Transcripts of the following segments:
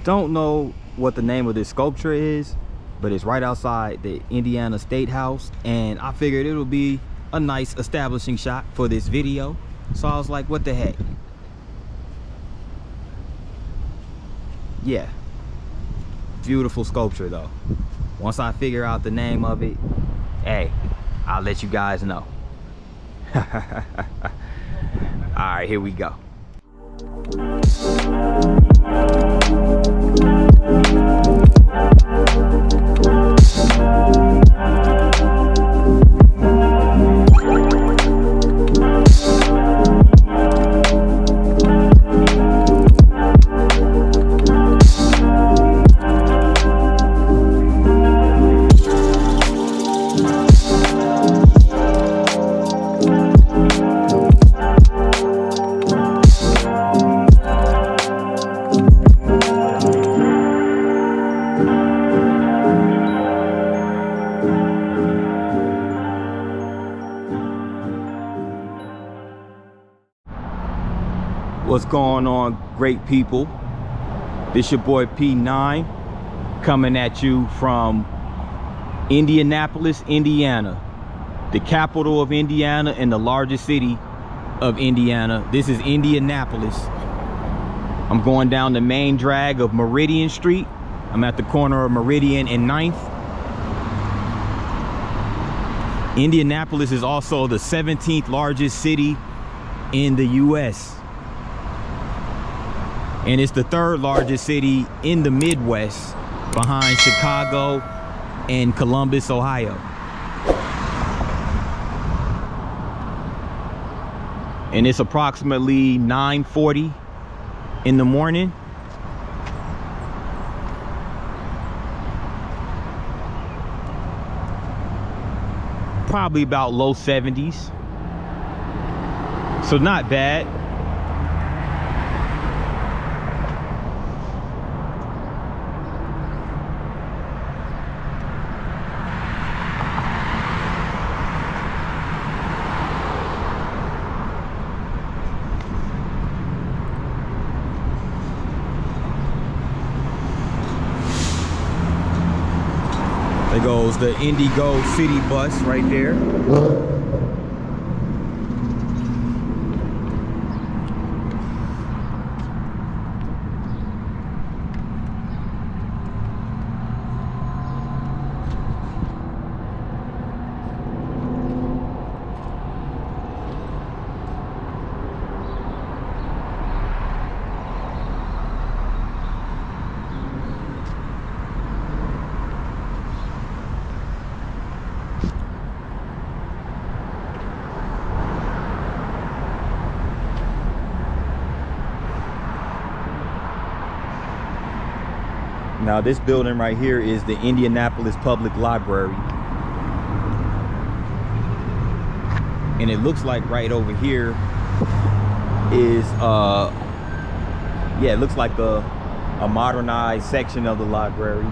Don't know what the name of this sculpture is, but it's right outside the Indiana State House, and I figured it'll be a nice establishing shot for this video. So I was like, what the heck? Yeah, beautiful sculpture though. Once I figure out the name of it, hey, I'll let you guys know. All right, here we go. What's going on, great people? This your boy P9 coming at you from Indianapolis, Indiana, the capital of Indiana and the largest city of Indiana. This is Indianapolis. I'm going down the main drag of Meridian Street. I'm at the corner of Meridian and 9th. Indianapolis is also the 17th largest city in the US. And it's the 3rd largest city in the Midwest, behind Chicago and Columbus, Ohio. And it's approximately 9:40 in the morning. Probably about low 70s. So not bad. There goes the Indigo City bus right there. Now this building right here is the Indianapolis Public Library. And it looks like right over here is yeah, it looks like a modernized section of the library.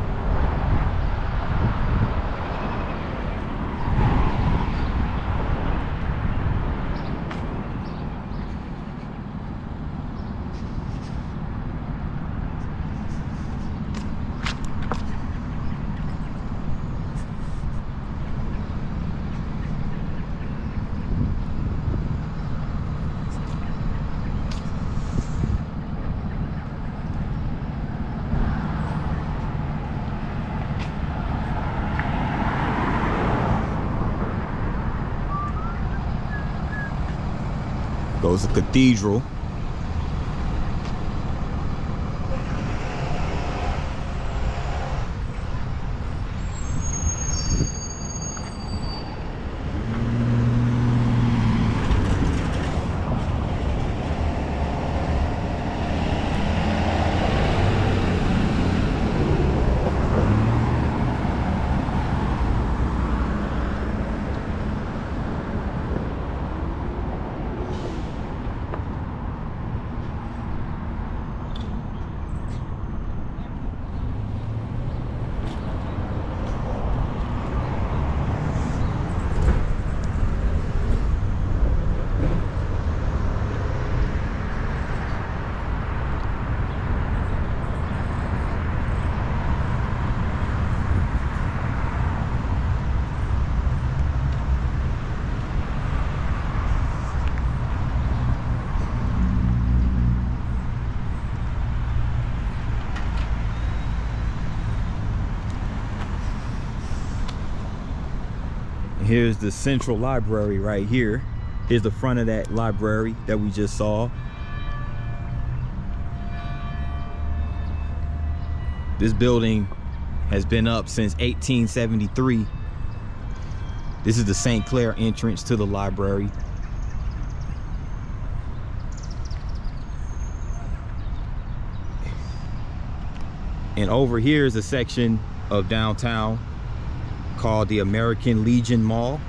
Goes the cathedral. Here's the central library right here. Here's the front of that library that we just saw. This building has been up since 1873. This is the St. Clair entrance to the library. And over here is a section of downtown called the American Legion Mall.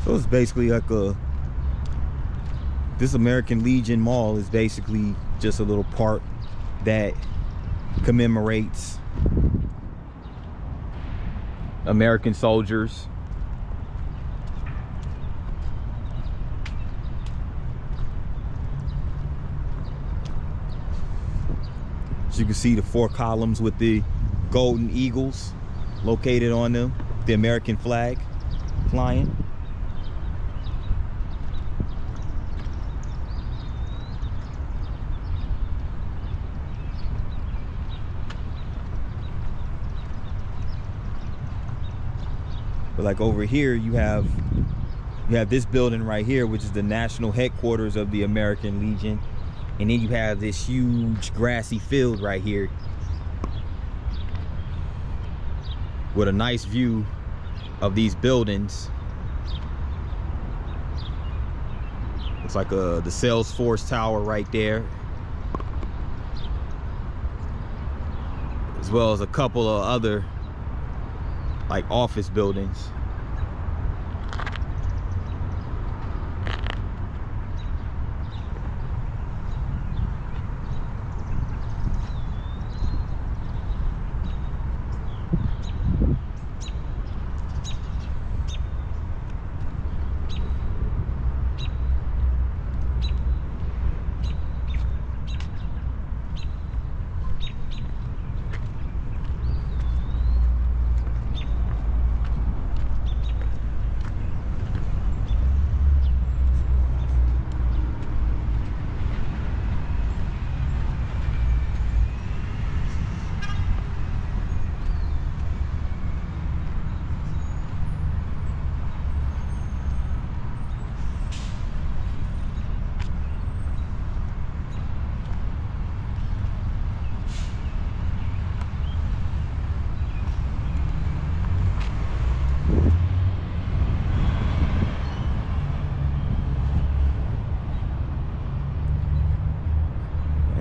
So it's basically like this American Legion Mall is basically just a little park that commemorates American soldiers. As you can see, the 4 columns with the golden eagles located on them, the American flag flying. But like over here, you have this building right here, which is the national headquarters of the American Legion. And then you have this huge grassy field right here with a nice view of these buildings. Looks like the Salesforce Tower right there, as well as a couple of other like office buildings.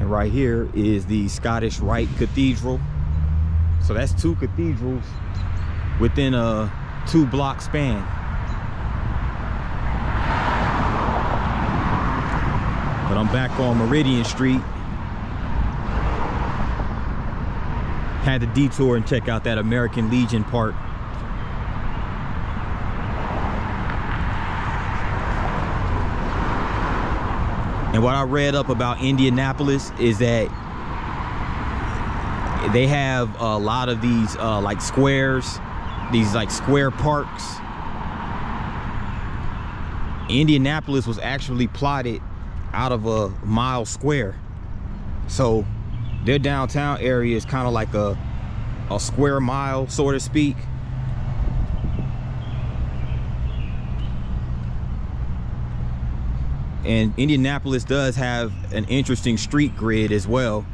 Right here is the Scottish Rite Cathedral. So that's 2 cathedrals within a 2-block span. But I'm back on Meridian Street. Had to detour and check out that American Legion Park. And what I read up about Indianapolis is that they have a lot of these like squares, these like square parks. Indianapolis was actually plotted out of a mile square. So their downtown area is kind of like a square mile, so to speak. And Indianapolis does have an interesting street grid as well.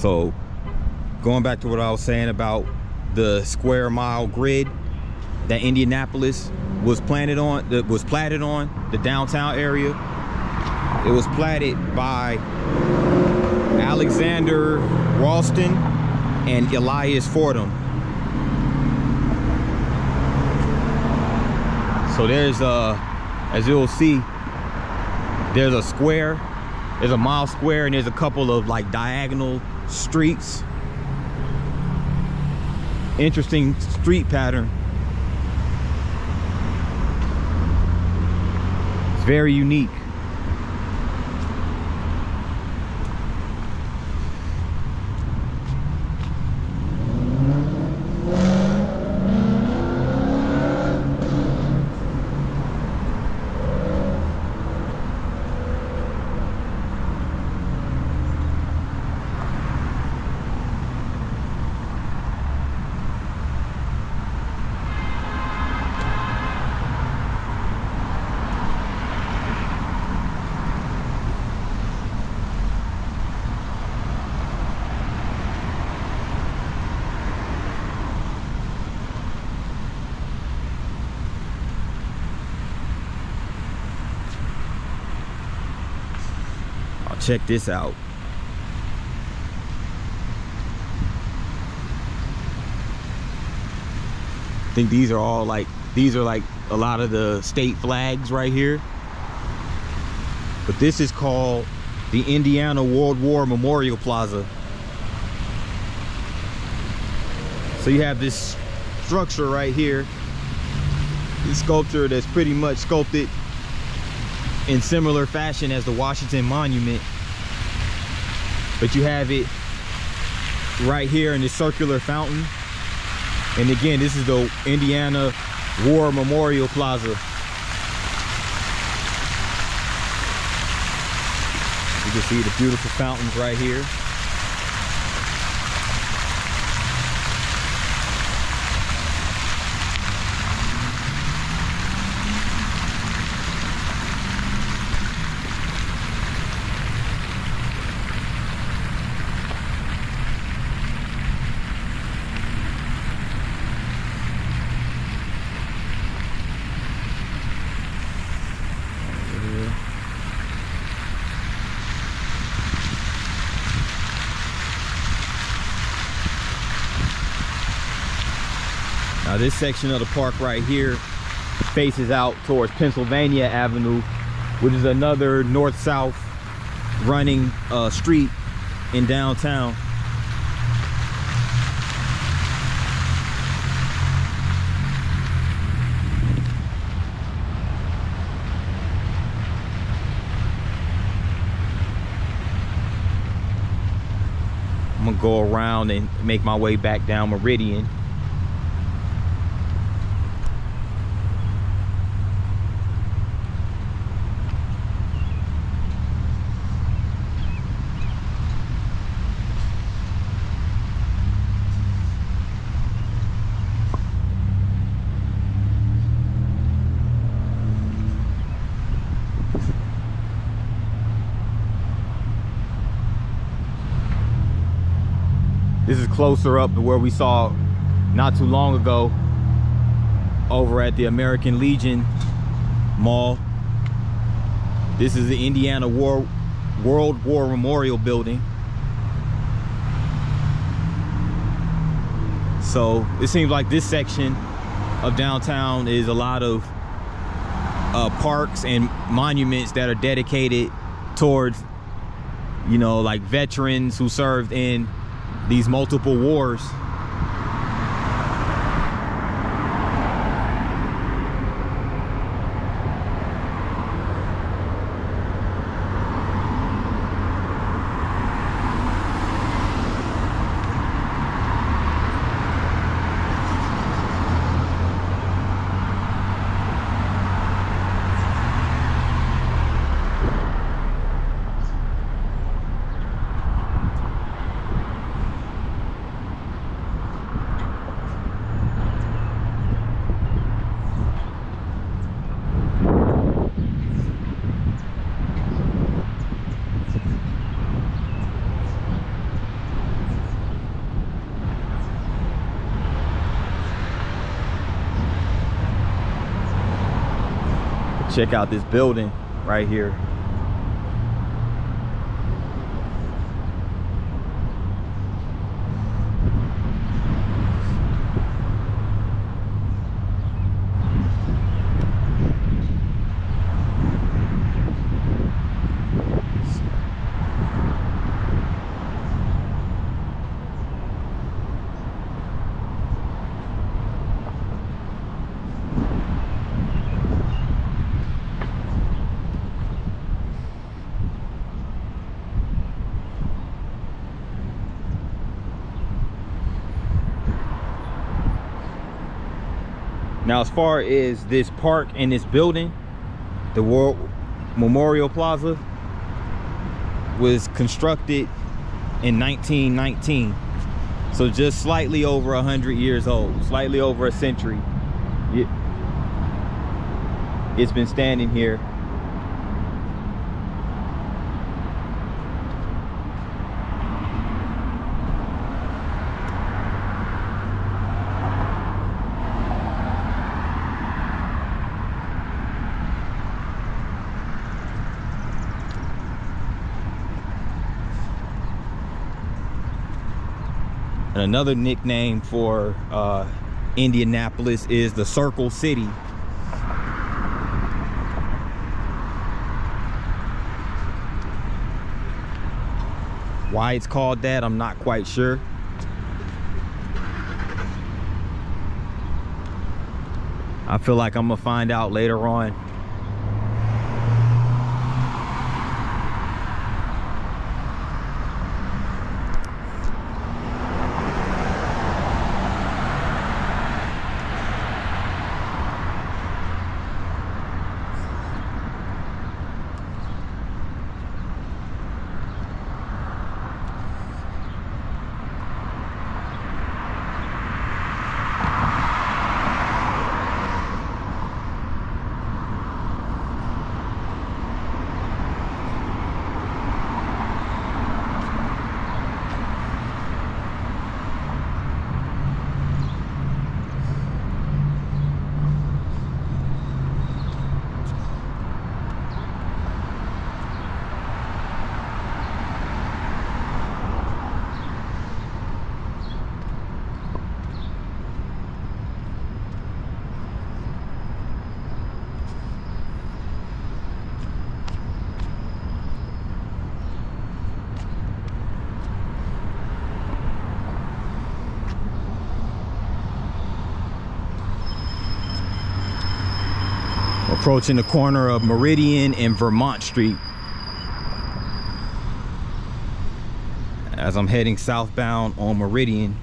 So going back to what I was saying about the square mile grid that Indianapolis was platted on, the downtown area. It was platted by Alexander Ralston and Elias Fordham. So there's as you'll see, there's a square, there's a mile square, and there's a couple of like diagonal streets. Interesting street pattern. It's very unique. Check this out. I think these are like a lot of the state flags right here. But this is called the Indiana World War Memorial Plaza. So you have this structure right here, this sculpture that's pretty much sculpted in similar fashion as the Washington Monument, but you have it right here in this circular fountain. And again, this is the Indiana War Memorial Plaza. You can see the beautiful fountains right here. Now this section of the park right here faces out towards Pennsylvania Avenue, which is another north-south running street in downtown. I'm gonna go around and make my way back down Meridian. This is closer up to where we saw not too long ago over at the American Legion Mall. This is the Indiana World War Memorial Building. So it seems like this section of downtown is a lot of parks and monuments that are dedicated towards, you know, like veterans who served in these multiple wars. Check out this building right here. Now, as far as this park and this building, the War Memorial Plaza was constructed in 1919. So just slightly over 100 years old, slightly over a century. It's been standing here. And another nickname for Indianapolis is the Circle City. Why it's called that, I'm not quite sure. I feel like I'm gonna find out later on. Approaching the corner of Meridian and Vermont Street as I'm heading southbound on Meridian.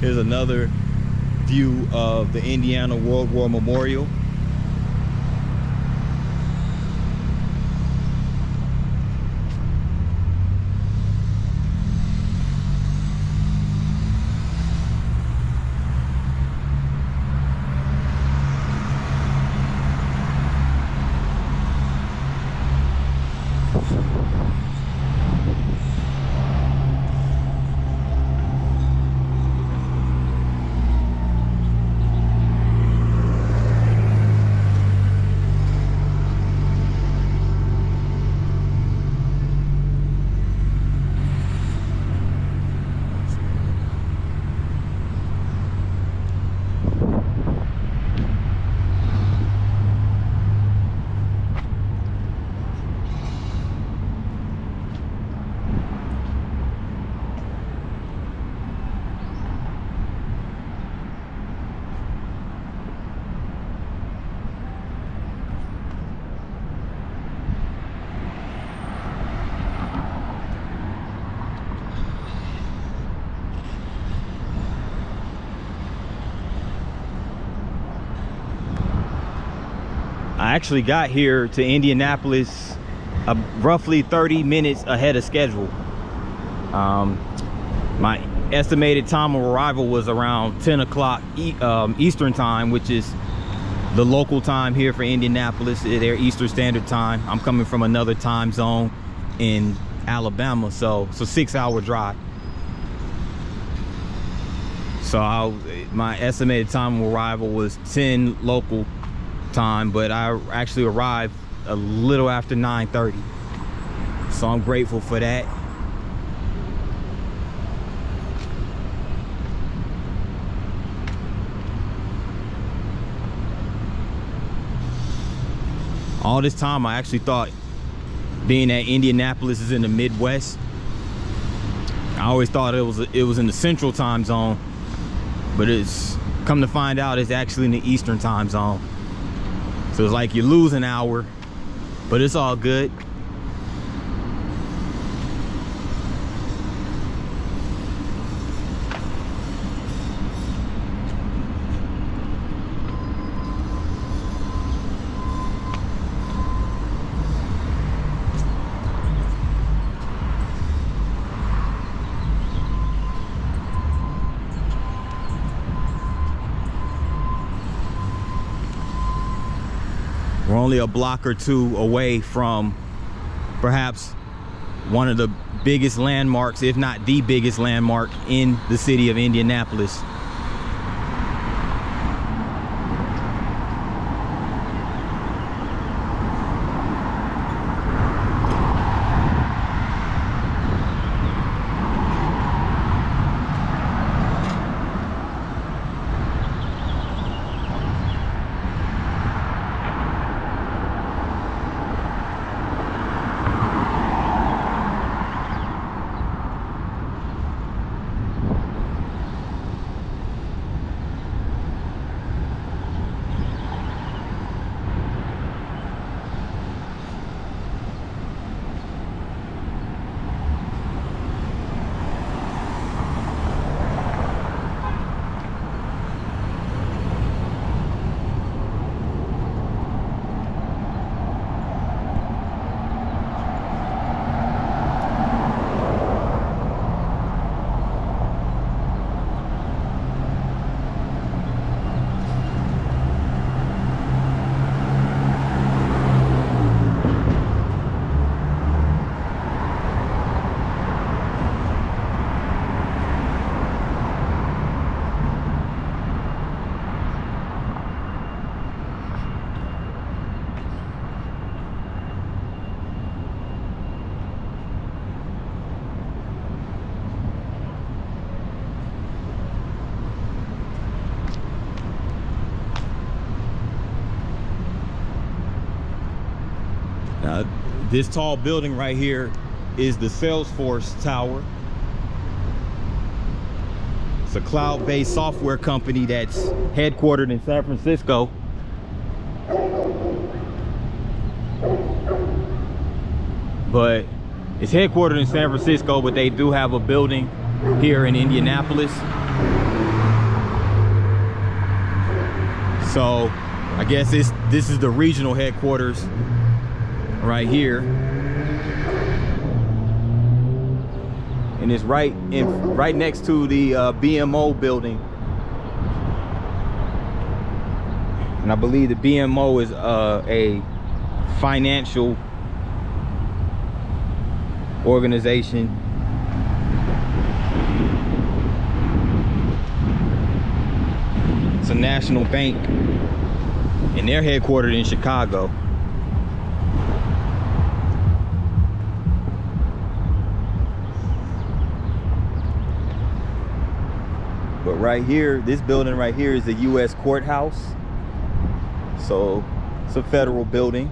Here's another view of the Indiana World War Memorial. I actually got here to Indianapolis roughly 30 minutes ahead of schedule. My estimated time of arrival was around 10 o'clock Eastern time, which is the local time here for Indianapolis, their Eastern Standard Time. I'm coming from another time zone in Alabama, so 6-hour drive. So my estimated time of arrival was 10 local time, but I actually arrived a little after 9:30. So I'm grateful for that. All this time I actually thought, being that Indianapolis is in the Midwest, I always thought it was in the Central Time Zone, but it's come to find out it's actually in the Eastern Time Zone. So it's like you lose an hour, but it's all good. We're only a block or two away from perhaps one of the biggest landmarks, if not the biggest landmark in the city of Indianapolis. This tall building right here is the Salesforce Tower. It's a cloud-based software company that's headquartered in San Francisco. But it's headquartered in San Francisco, but they do have a building here in Indianapolis. So I guess this is the regional headquarters right here, and it's right next to the BMO building, and I believe the BMO is a financial organization. It's a national bank, and they're headquartered in Chicago. But right here, this building right here is the U.S. courthouse. So it's a federal building.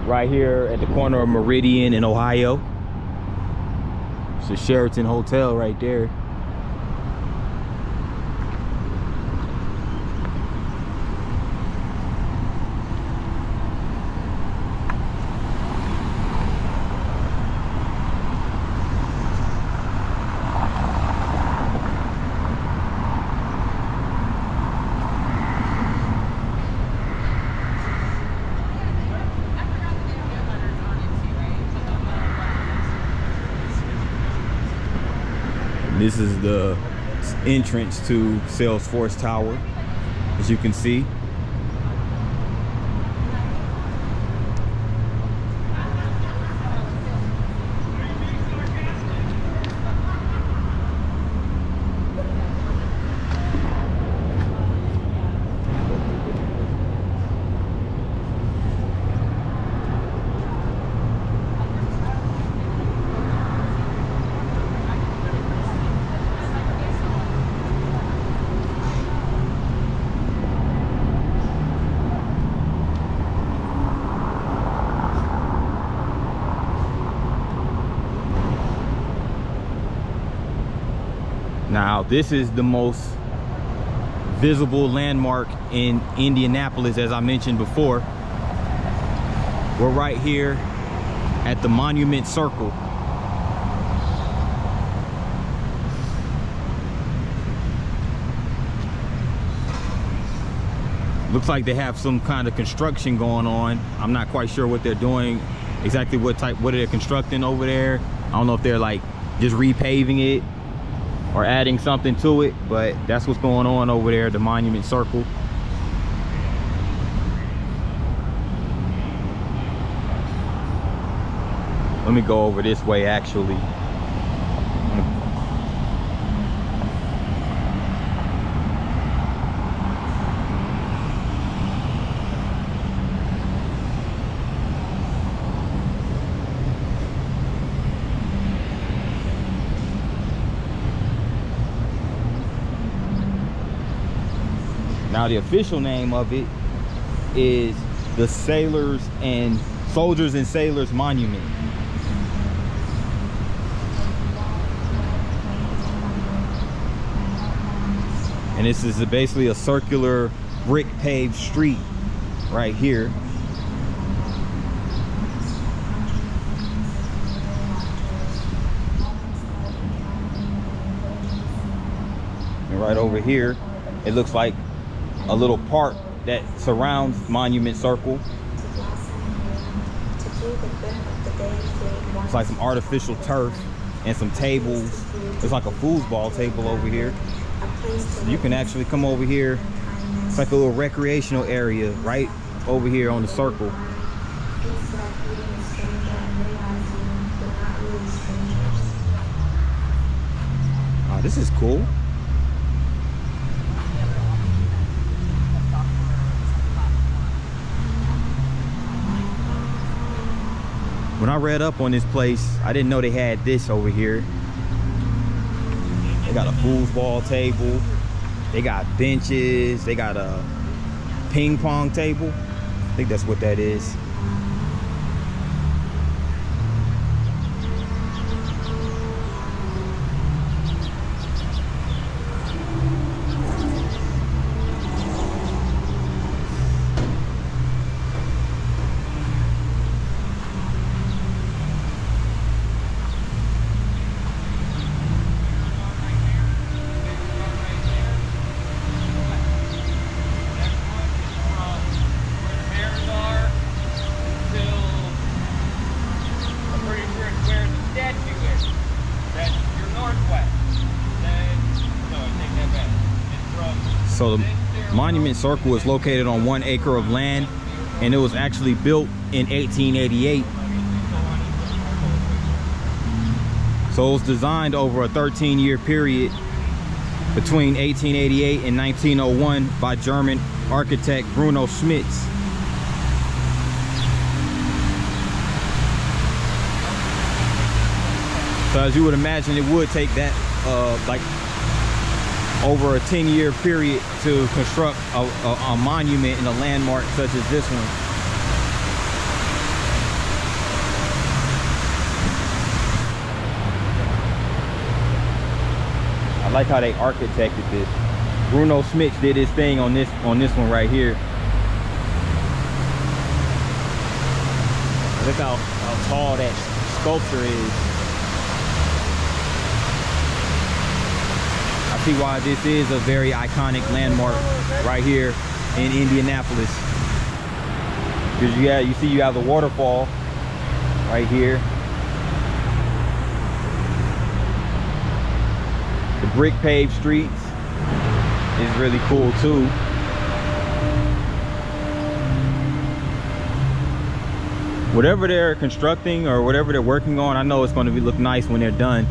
Right here at the corner of Meridian and Ohio. It's a Sheraton Hotel right there. This is the entrance to Salesforce Tower, as you can see. Now, this is the most visible landmark in Indianapolis, as I mentioned before. We're right here at the Monument Circle. Looks like they have some kind of construction going on. I'm not quite sure what they're doing, exactly what they're constructing over there. I don't know if they're like just repaving it or adding something to it, but that's what's going on over there, the Monument Circle. Let me go over this way actually. Now, the official name of it is the Soldiers and Sailors Monument. And this is basically a circular brick paved street right here. And right over here, it looks like a little park that surrounds Monument Circle. It's like some artificial turf and some tables. It's like a foosball table over here. You can actually come over here. It's like a little recreational area right over here on the circle. Oh, this is cool. When I read up on this place, I didn't know they had this over here. They got a foosball table. They got benches. They got a ping pong table. I think that's what that is. So the Monument Circle is located on 1 acre of land, and it was actually built in 1888. So it was designed over a 13-year period between 1888 and 1901 by German architect Bruno Schmitz. So as you would imagine, it would take that like over a 10-year period to construct a monument and a landmark such as this one. I like how they architected this. Bruno Schmitz did his thing on this one right here. Look how tall that sculpture is. I see why this is a very iconic landmark right here in Indianapolis. Because you have the waterfall right here. The brick paved streets is really cool too. Whatever they're constructing or whatever they're working on, I know it's going to look nice when they're done.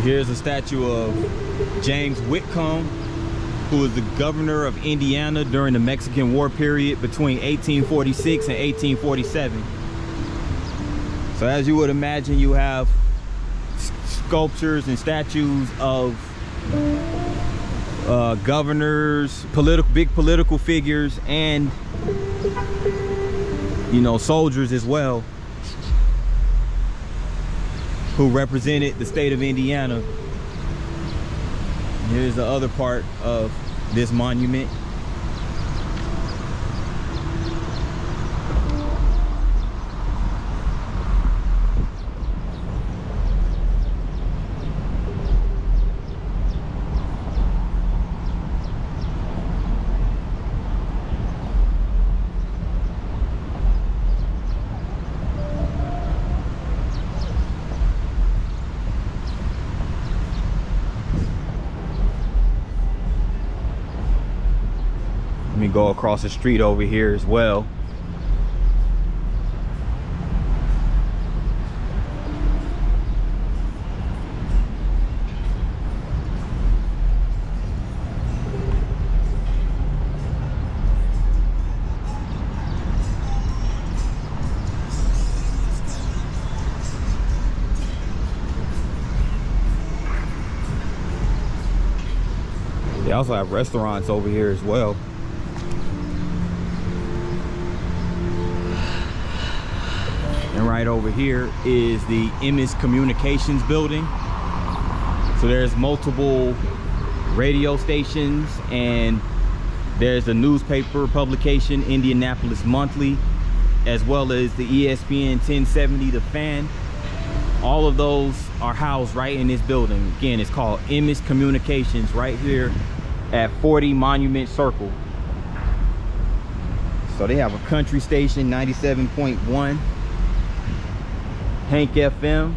Here's a statue of James Whitcomb, who was the governor of Indiana during the Mexican War period between 1846 and 1847. So as you would imagine, you have sculptures and statues of governors, big political figures, and soldiers as well, who represented the state of Indiana. Here's the other part of this monument. Let me go across the street over here as well. They also have restaurants over here as well. And right over here is the Emmis Communications building. So there's multiple radio stations, and there's a newspaper publication, Indianapolis Monthly, as well as the ESPN 1070 The Fan. All of those are housed right in this building. Again, it's called Emmis Communications, right here at 40 Monument Circle. So they have a country station, 97.1. Hank FM.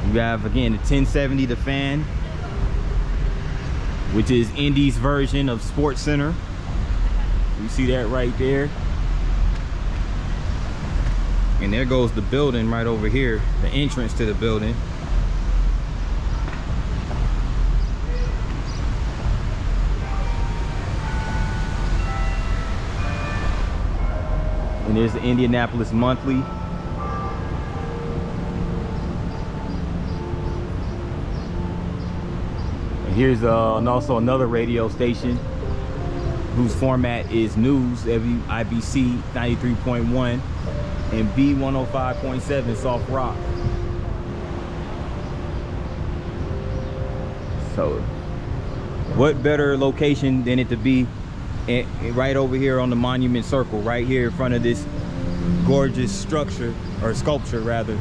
You have, again, the 1070 The Fan, which is Indy's version of Sports Center. You see that right there. And there goes the building right over here, the entrance to the building. And there's the Indianapolis Monthly. And here's also another radio station whose format is news, WIBC 93.1 and B105.7 Soft Rock. So what better location than it to be right over here on the Monument Circle, right here in front of this gorgeous structure, or sculpture rather.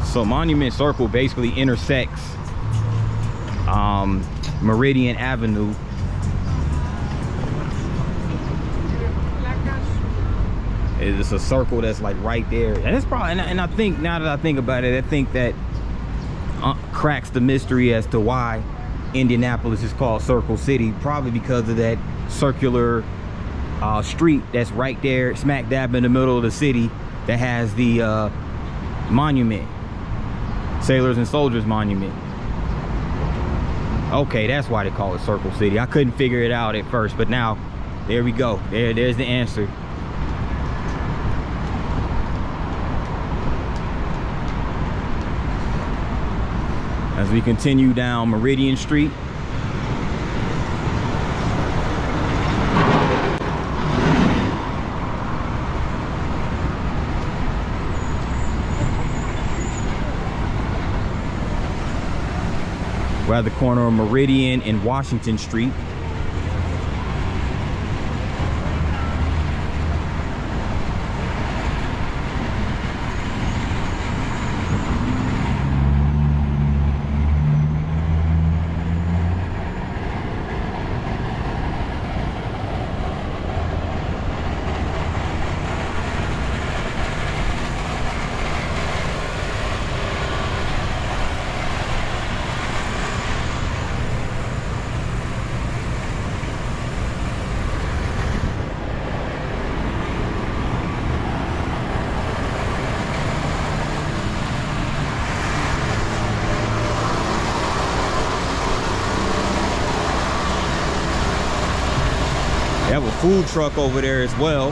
So Monument Circle basically intersects Meridian Avenue. It's a circle that's like right there, and it's probably, and I think, now that I think about it, I think that cracks the mystery as to why Indianapolis is called Circle City, probably because of that circular street that's right there smack dab in the middle of the city that has the monument, Sailors and Soldiers Monument. Okay, that's why they call it Circle City. I couldn't figure it out at first, but now there we go. There's the answer. as we continue down Meridian Street. We're at the corner of Meridian and Washington Street. They have a food truck over there as well.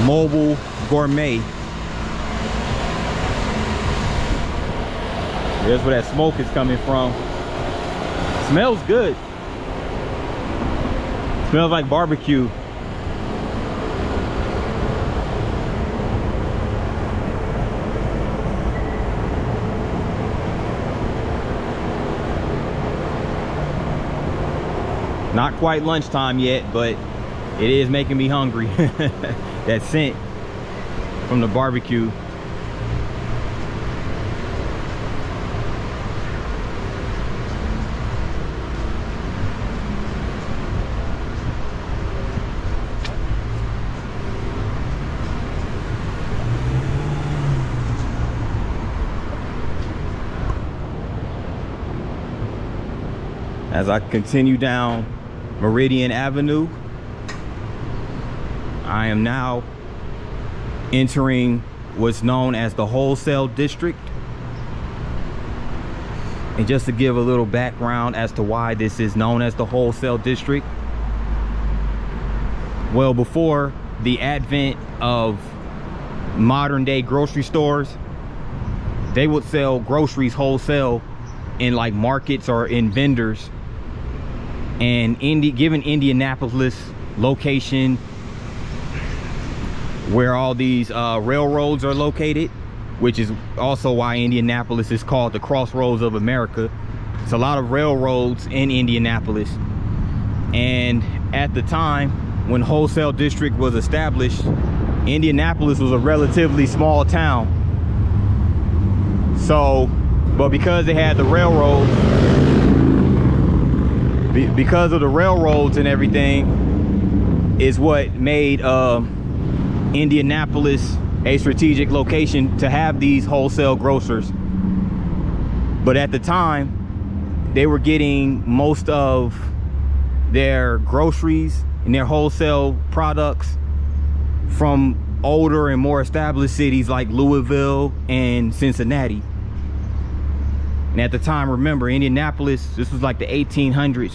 Mobile Gourmet. There's where that smoke is coming from. Smells good. Smells like barbecue. Not quite lunchtime yet, but it is making me hungry. That scent from the barbecue. As I continue down Meridian Avenue, I am now entering what's known as the wholesale district. And just to give a little background as to why this is known as the wholesale district. Well, before the advent of modern day grocery stores, they would sell groceries wholesale in like markets or in vendors. And given Indianapolis location where all these railroads are located, which is also why Indianapolis is called the Crossroads of America. It's a lot of railroads in Indianapolis. And at the time when wholesale district was established, Indianapolis was a relatively small town. So, but because they had the railroads, because of the railroads and everything, is what made Indianapolis a strategic location to have these wholesale grocers. But at the time, they were getting most of their groceries and their wholesale products from older and more established cities like Louisville and Cincinnati. And at the time, remember, Indianapolis, this was like the 1800s,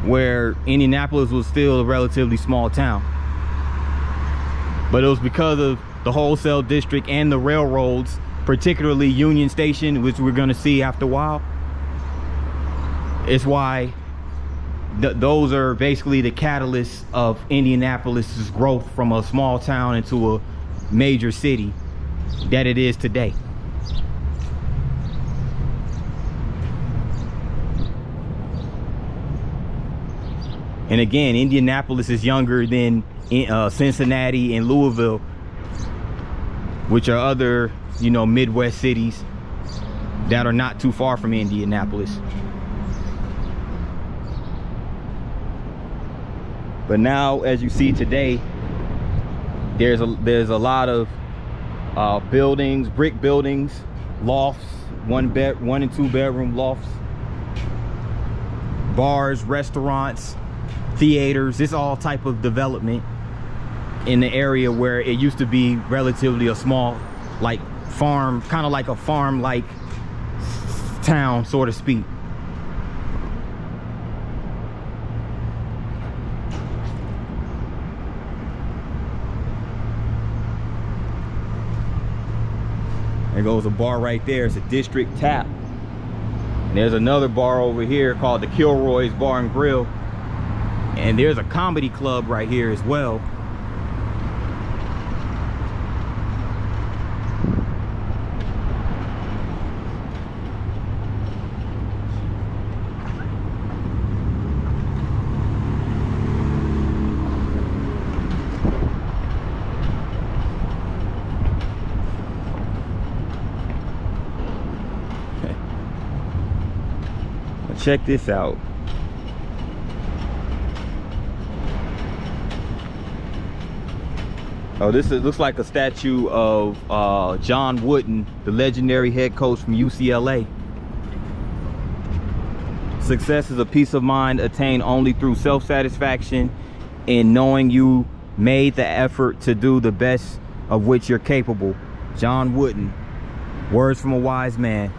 where Indianapolis was still a relatively small town. But it was because of the wholesale district and the railroads, particularly Union Station, which we're going to see after a while. It's why those are basically the catalysts of Indianapolis's growth from a small town into a major city that it is today. And again, Indianapolis is younger than Cincinnati and Louisville, which are other, you know, Midwest cities that are not too far from Indianapolis. But now, as you see today, there's a lot of buildings, brick buildings, lofts, one and two bedroom lofts, bars, restaurants, theaters. It's all type of development in the area where it used to be relatively a small, like farm, kind of like a farm like town, so to speak. There goes a bar right there. It's a District Tap. And there's another bar over here called the Kilroy's Bar and Grill. And there's a comedy club right here as well. Check this out. Oh, looks like a statue of John Wooden, the legendary head coach from UCLA. Success is a peace of mind attained only through self-satisfaction in knowing you made the effort to do the best of which you're capable. John Wooden. Words from a wise man.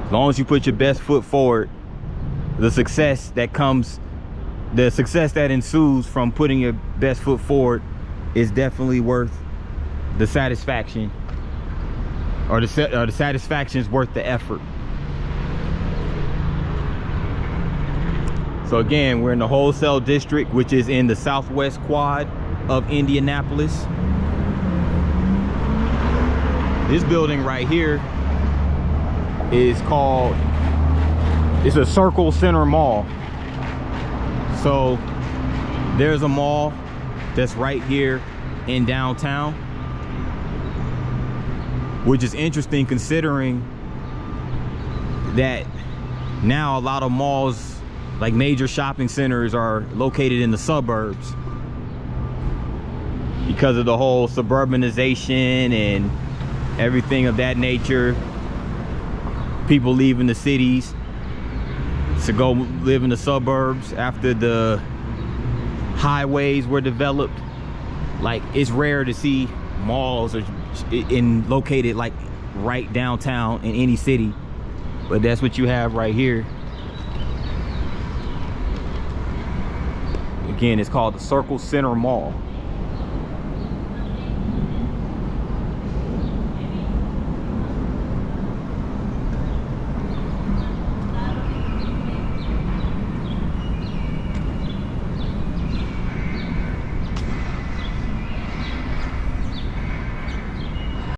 As long as you put your best foot forward, the success that ensues from putting your best foot forward is definitely worth the satisfaction, or the satisfaction is worth the effort. So again, we're in the wholesale district, which is in the southwest quad of Indianapolis. This building right here is called, it's a Circle Center Mall. So there's a mall that's right here in downtown, which is interesting considering that now a lot of malls, like major shopping centers, are located in the suburbs because of the whole suburbanization and everything of that nature. People leaving the cities to go live in the suburbs after the highways were developed. Like, it's rare to see malls located like right downtown in any city, but that's what you have right here. Again, it's called the Circle Center Mall.